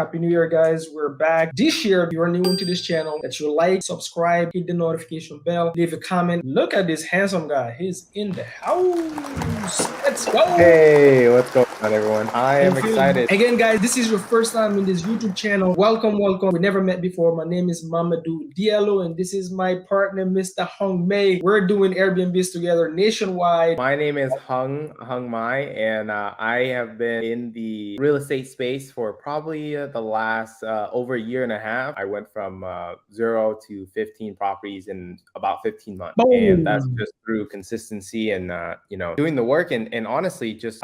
Happy New Year, guys. We're back. This year, if you're new into this channel, that you like, subscribe, hit the notification bell, leave a comment. Look at this handsome guy. He's in the house. Let's go. Hey, what's going on, everyone? I am excited. Again, guys, this is your first time in this YouTube channel. Welcome. We never met before. My name is Mamadou Diallo, and this is my partner, Mr. Hung Mei. We're doing Airbnbs together nationwide. My name is Hung Mai, and I have been in the real estate space for probably the last over a year and a half. I went from 0 to 15 properties in about 15 months. Boom. And that's just through consistency and doing the work and honestly just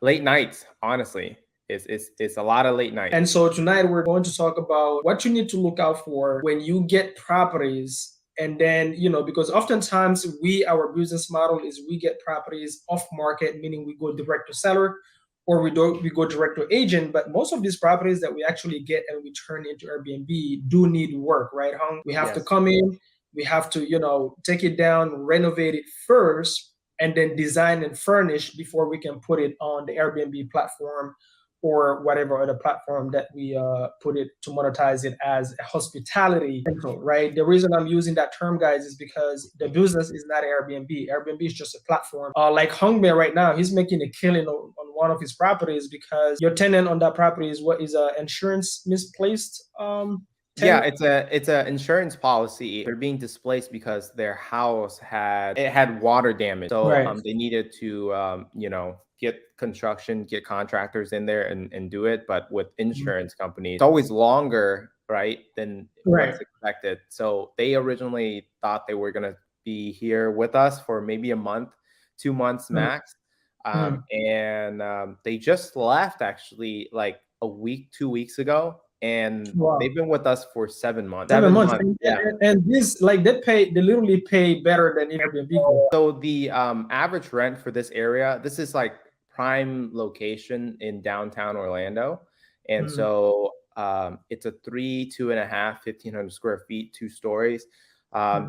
late nights. Honestly, it's a lot of late nights. And so tonight we're going to talk about what you need to look out for when you get properties. And then, because oftentimes our business model is we get properties off market, meaning we go direct to seller, or we go direct to agent. But most of these properties that we actually get and we turn into Airbnb do need work, right, Hung? We have to come in, we have to, take it down, renovate it first, and then design and furnish before we can put it on the Airbnb platform or whatever other platform that we put it to monetize it as a hospitality rental, right? The reason I'm using that term, guys, is because the business is not Airbnb. Airbnb is just a platform. Like Hungme right now, he's making a killing on one of his properties because your tenant on that property is insurance misplaced. Yeah, it's a insurance policy. They're being displaced because their house had water damage, so they needed to get contractors in there and do it. But with insurance companies, it's always longer, right, than what's expected. So they originally thought they were gonna be here with us for maybe a month, 2 months max, and they just left actually like a week, 2 weeks ago. And they've been with us for 7 months. 7 months. And this, they literally pay better than Airbnb. So the average rent for this area, this is like prime location in downtown Orlando. And so it's a 2.5, 1,500 square feet, 2 stories.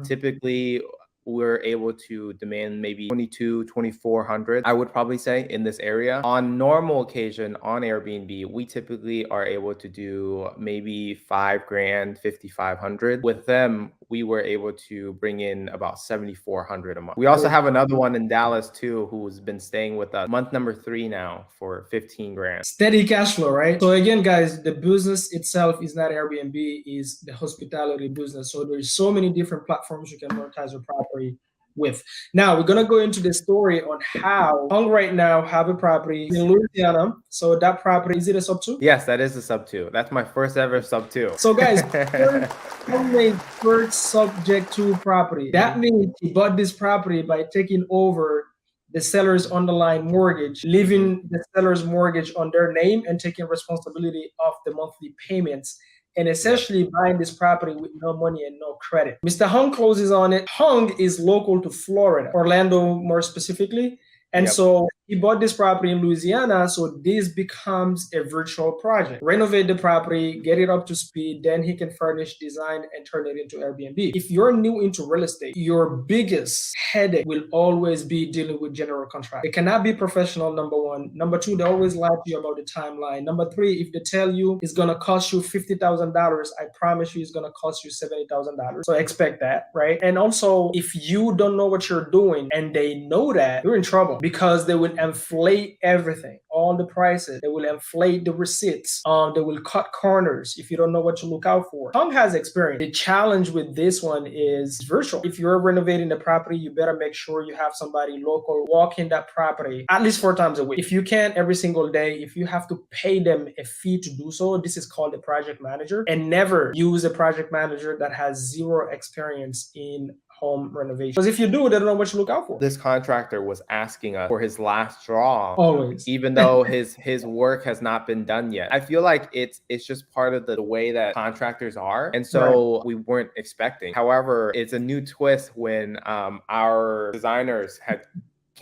Typically, we're able to demand maybe 2,400, I would probably say, in this area. On normal occasion on Airbnb, we typically are able to do maybe $5,000, 5,500. With them, we were able to bring in about 7,400 a month. We also have another one in Dallas too, who's been staying with us month number 3 now for 15 grand. Steady cash flow, right? So again, guys, the business itself is not Airbnb, is the hospitality business. So there's so many different platforms you can monetize your property with. Now we're gonna go into the story on how Hung right now have a property in Louisiana. So that property, is it a sub 2? Yes, that is a sub 2. That's my first ever sub 2. So guys, Hung made first subject to property. That means he bought this property by taking over the seller's underlying mortgage, leaving the seller's mortgage on their name and taking responsibility of the monthly payments, and essentially buying this property with no money and no credit. Mr. Hung closes on it. Hung is local to Florida, Orlando more specifically. And so he bought this property in Louisiana, so this becomes a virtual project. Renovate the property, get it up to speed, then he can furnish, design, and turn it into Airbnb. If you're new into real estate, your biggest headache will always be dealing with general contract. It cannot be professional, number 1. Number 2, they always lie to you about the timeline. Number 3, if they tell you it's gonna cost you $50,000, I promise you it's gonna cost you $70,000. So expect that, right? And also, if you don't know what you're doing and they know that, you're in trouble, because they will inflate everything, all the prices. They will inflate the receipts. They will cut corners if you don't know what to look out for. Hung has experience. The challenge with this one is virtual. If you're renovating the property, you better make sure you have somebody local walking that property at least 4 times a week. If you can't every single day, if you have to pay them a fee to do so, this is called a project manager. And never use a project manager that has 0 experience in home renovation, because if you do, they don't know what to look out for. This contractor was asking us for his last draw, always, even though his work has not been done yet. I feel like it's just part of the way that contractors are, and so we weren't expecting. However, it's a new twist when our designers had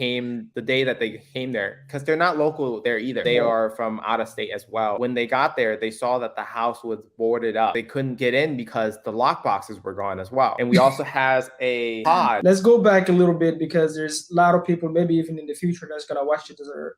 came the day that they came there, because they're not local there either. They are from out of state as well. When they got there, they saw that the house was boarded up. They couldn't get in because the lock boxes were gone as well. And we also has a pod. Let's go back a little bit, because there's a lot of people, maybe even in the future, that's gonna watch it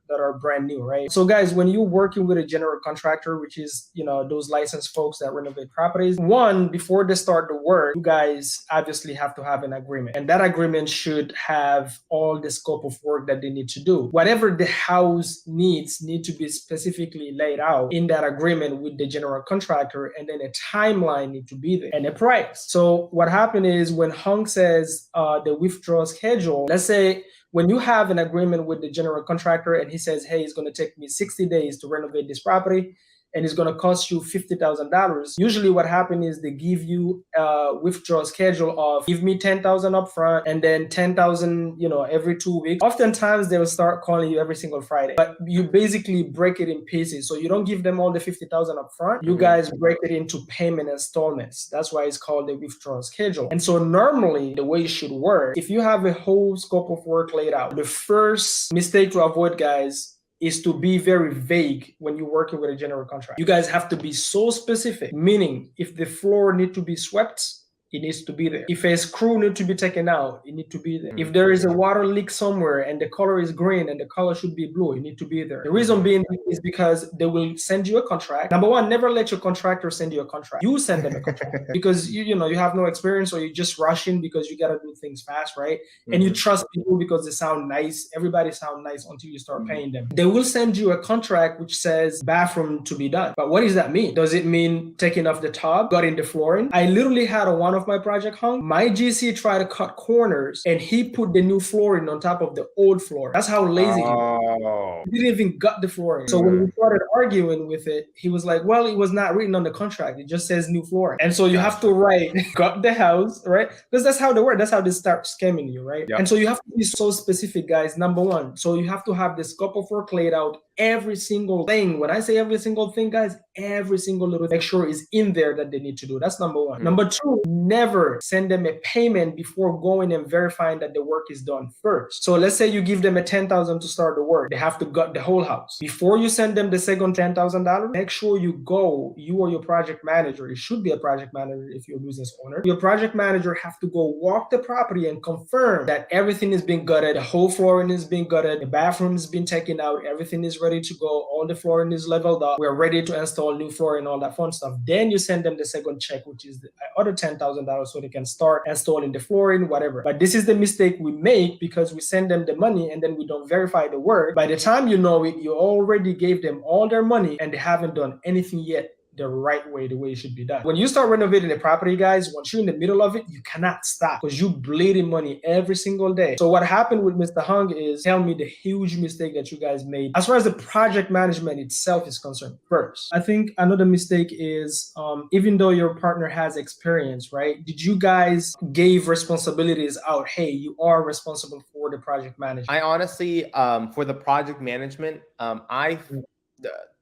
that are brand new, right? So guys, when you're working with a general contractor, which is, you know, those licensed folks that renovate properties, one, before they start the work, you guys obviously have to have an agreement, and that agreement should have all the scope of work that they need to do. Whatever the house needs need to be specifically laid out in that agreement with the general contractor, and then a timeline need to be there and a price. So what happened is, when Hung says the withdrawal schedule, let's say when you have an agreement with the general contractor and he says, hey, it's going to take me 60 days to renovate this property, and it's going to cost you $50,000. Usually what happens is they give you a withdrawal schedule of, give me 10,000 up front and then 10,000, you know, every 2 weeks. Oftentimes they will start calling you every single Friday, but you basically break it in pieces. So you don't give them all the 50,000 up front. You guys break it into payment installments. That's why it's called the withdrawal schedule. And so normally the way it should work, if you have a whole scope of work laid out, the first mistake to avoid, guys, is to be very vague when you're working with a general contractor. You guys have to be so specific, meaning if the floor needs to be swept, it needs to be there. If a screw needs to be taken out, it needs to be there. If there is a water leak somewhere and the color is green and the color should be blue, it needs to be there. The reason being is because they will send you a contract. Number one, never let your contractor send you a contract. You send them a contract because you know you have no experience, or you just rushing because you gotta do things fast, right? And you trust people because they sound nice. Everybody sound nice until you start paying them. They will send you a contract which says bathroom to be done. But what does that mean? Does it mean taking off the tub, gutting the flooring? I literally had one of my project Hung. My GC tried to cut corners and he put the new flooring on top of the old floor. That's how lazy he was. He didn't even gut the flooring. So when we started arguing with it, he was like, well, it was not written on the contract. It just says new flooring. And so you have to write, gut the house, right? Because that's how they work. That's how they start scamming you, right? And so you have to be so specific, guys. Number one, so you have to have the scope of work laid out, every single thing. When I say every single thing, guys, every single little make sure is in there that they need to do. That's number one. Number two, never send them a payment before going and verifying that the work is done first. So let's say you give them a 10,000 to start the work. They have to gut the whole house. Before you send them the second $10,000, make sure you or your project manager, it should be a project manager if you're a business owner, your project manager have to go walk the property and confirm that everything is being gutted, the whole flooring is being gutted, the bathroom has been taken out, everything is ready to go, all the flooring is leveled up, we're ready to install new flooring, all that fun stuff. Then you send them the second check, which is the other $10,000, so they can start installing the flooring, whatever. But this is the mistake we make, because we send them the money and then we don't verify the work. By the time you know it, you already gave them all their money and they haven't done anything yet the right way, the way it should be done. When you start renovating a property, guys, once you're in the middle of it, you cannot stop because you bleeding money every single day. So what happened with Mr. Hung is, tell me the huge mistake that you guys made as far as the project management itself is concerned. First, I think another mistake is, even though your partner has experience, right? Did you guys give responsibilities out? Hey, you are responsible for the project management. I honestly, for the project management,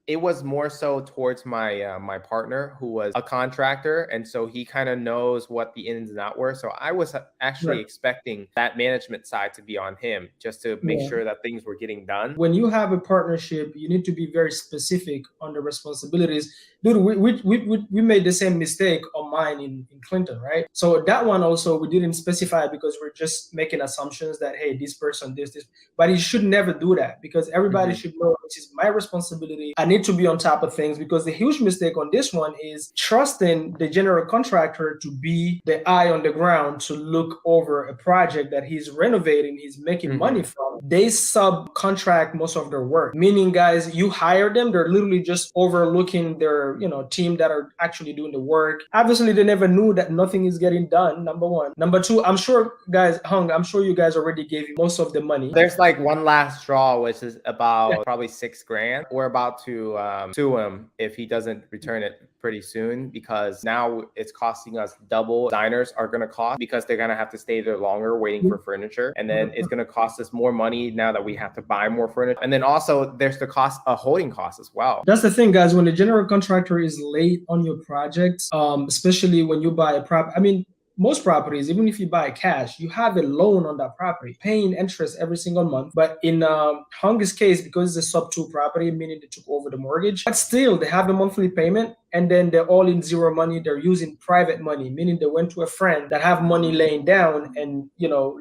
it was more so towards my my partner, who was a contractor, and so he kind of knows what the ins and outs were. So I was actually expecting that management side to be on him, just to make sure that things were getting done. When you have a partnership, you need to be very specific on the responsibilities. Dude, we made the same mistake on mine in Clinton, right? So that one also we didn't specify because we're just making assumptions that, hey, this person, this, but you should never do that, because everybody should know this is my responsibility. I need to be on top of things, because the huge mistake on this one is trusting the general contractor to be the eye on the ground to look over a project that he's renovating, he's making money from. They subcontract most of their work, meaning, guys, you hire them, they're literally just overlooking their team that are actually doing the work. Obviously, they never knew that nothing is getting done, number one. Number two, I'm sure, guys, Hung, I'm sure you guys already gave you most of the money. There's like one last straw, which is about probably $6,000. We're about to sue him if he doesn't return it pretty soon, because now it's costing us double. Designers are going to cost, because they're going to have to stay there longer waiting for furniture, and then it's going to cost us more money now that we have to buy more furniture. And then also there's the cost, a holding cost as well. That's the thing, guys. When the general contractor is late on your project, especially when you buy a prop, I mean, most properties, even if you buy cash, you have a loan on that property, paying interest every single month. But in Hung's case, because it's a sub-2 property, meaning they took over the mortgage, but still they have a monthly payment, and then they're all in zero money. They're using private money, meaning they went to a friend that have money laying down and,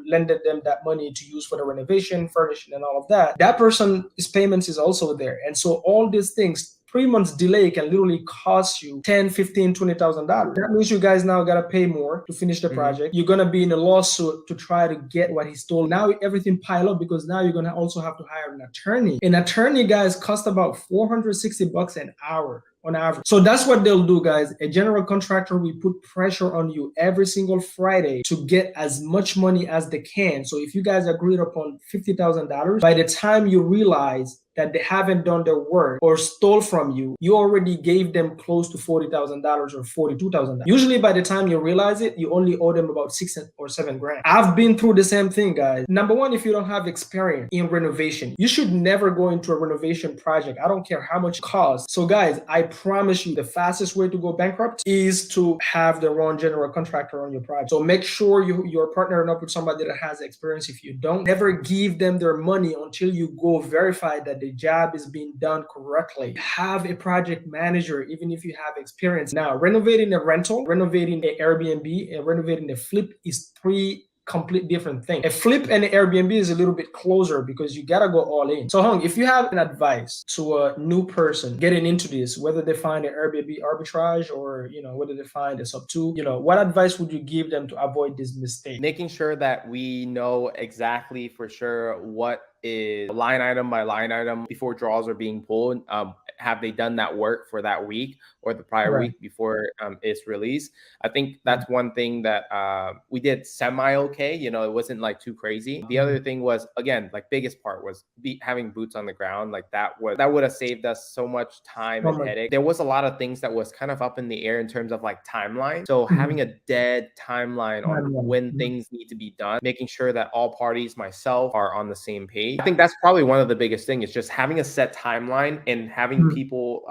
lended them that money to use for the renovation, furnishing, and all of that. That person's payments is also there. And so all these things, 3 months delay can literally cost you 10, 15, $20,000. That means you guys now got to pay more to finish the project. You're going to be in a lawsuit to try to get what he stole. Now everything pile up because now you're going to also have to hire an attorney. An attorney, guys, cost about $460 an hour on average. So that's what they'll do, guys. A general contractor will put pressure on you every single Friday to get as much money as they can. So if you guys agreed upon $50,000, by the time you realize that they haven't done their work or stole from you, you already gave them close to $40,000 or $42,000. Usually by the time you realize it, you only owe them about 6 or 7 grand. I've been through the same thing, guys. Number one, if you don't have experience in renovation, you should never go into a renovation project. I don't care how much it costs. So guys, I promise you the fastest way to go bankrupt is to have the wrong general contractor on your project. So make sure you're partnering up with somebody that has experience. If you don't, never give them their money until you go verify that the job is being done correctly. Have a project manager, even if you have experience. Now, renovating a rental, renovating an Airbnb, and renovating a flip is 3 complete different things. A flip and an Airbnb is a little bit closer because you gotta go all in. So Hung, if you have an advice to a new person getting into this, whether they find an Airbnb arbitrage or whether they find a sub-2, what advice would you give them to avoid this mistake? Making sure that we know exactly for sure what is line item by line item before draws are being pulled. Have they done that work for that week or the prior week before it's released? I think that's one thing that we did semi-okay. It wasn't like too crazy. The other thing was, again, like biggest part was having boots on the ground. Like that would have saved us so much time and headache. There was a lot of things that was kind of up in the air in terms of like timeline. So having a dead timeline on when things need to be done, making sure that all parties, myself, are on the same page. I think that's probably one of the biggest things, is just having a set timeline and having people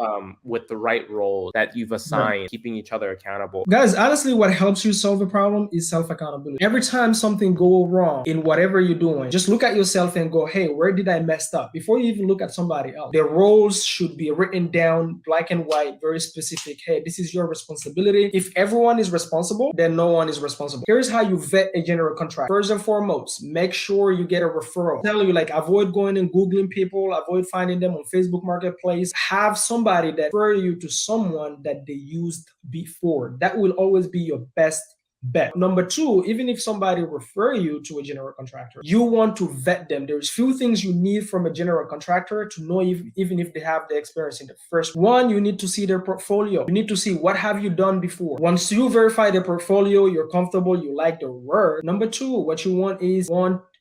with the right role that you've assigned, keeping each other accountable. Guys, honestly, what helps you solve a problem is self-accountability. Every time something goes wrong in whatever you're doing, just look at yourself and go, hey, where did I mess up? Before you even look at somebody else, the roles should be written down black and white, very specific. Hey, this is your responsibility. If everyone is responsible, then no one is responsible. Here's how you vet a general contractor. First and foremost, make sure you get a referral. Tell you, like, avoid going and Googling people, avoid finding them on Facebook Marketplace. Have somebody that refer you to someone that they used before. That will always be your best bet. Number two, even if somebody refer you to a general contractor, you want to vet them. There's few things you need from a general contractor to know even if they have the experience in the first one. You need to see their portfolio. You need to see what have you done before. Once you verify the portfolio, you're comfortable, you like the work. Number two, what you want is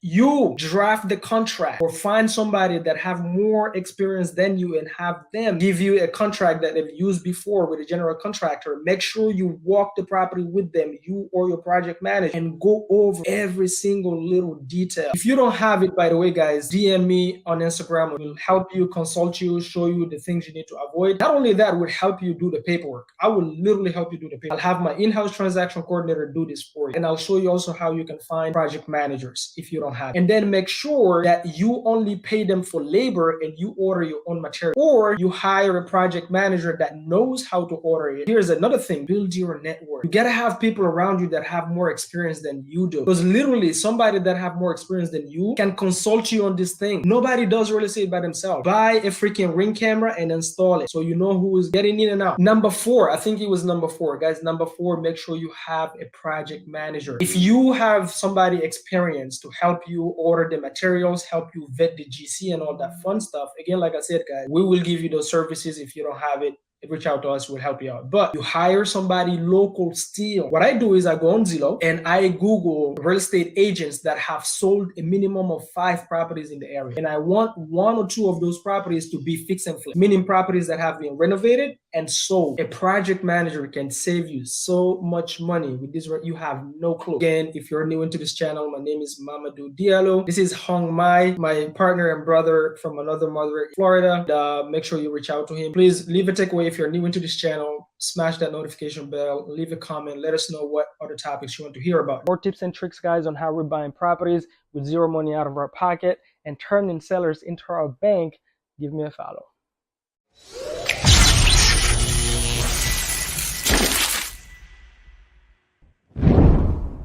you draft the contract or find somebody that have more experience than you and have them give you a contract that they've used before with a general contractor. Make sure you walk the property with them, you or your project manager, and go over every single little detail. If you don't have it, by the way, guys, DM me on Instagram. We'll help you, consult you, show you the things you need to avoid. Not only that, will help you do the paperwork. I will literally help you do the paperwork. I'll have my in-house transaction coordinator do this for you. And I'll show you also how you can find project managers if you don't have it. And then make sure that you only pay them for labor and you order your own material, or you hire a project manager that knows how to order it. Here's another thing: build your network. You gotta have people around you that have more experience than you do, because literally somebody that have more experience than you can consult you on this thing. Nobody does real estate by themselves. Buy a freaking Ring camera and install it so you know who is getting in and out. Number four, I think it was number four, guys. Number four, make sure you have a project manager. If you have somebody experienced to help you order the materials, help you vet the GC and all that fun stuff, again, like I said, guys, we will give you those services. If you don't have it, reach out to us, we'll help you out. But you hire somebody local still. What I do is I go on Zillow and I Google real estate agents that have sold a minimum of 5 properties in the area. And I want 1 or 2 of those properties to be fix and flip, meaning properties that have been renovated and sold. A project manager can save you so much money with this. You have no clue. Again, if you're new into this channel, my name is Mamadou Diallo. This is Hong Mai, my partner and brother from another mother in Florida. Make sure you reach out to him. Please leave a takeaway if you're new into this channel. Smash that notification bell, leave a comment, let us know what other topics you want to hear about. More tips and tricks, guys, on how we're buying properties with zero money out of our pocket and turning sellers into our bank. Give me a follow.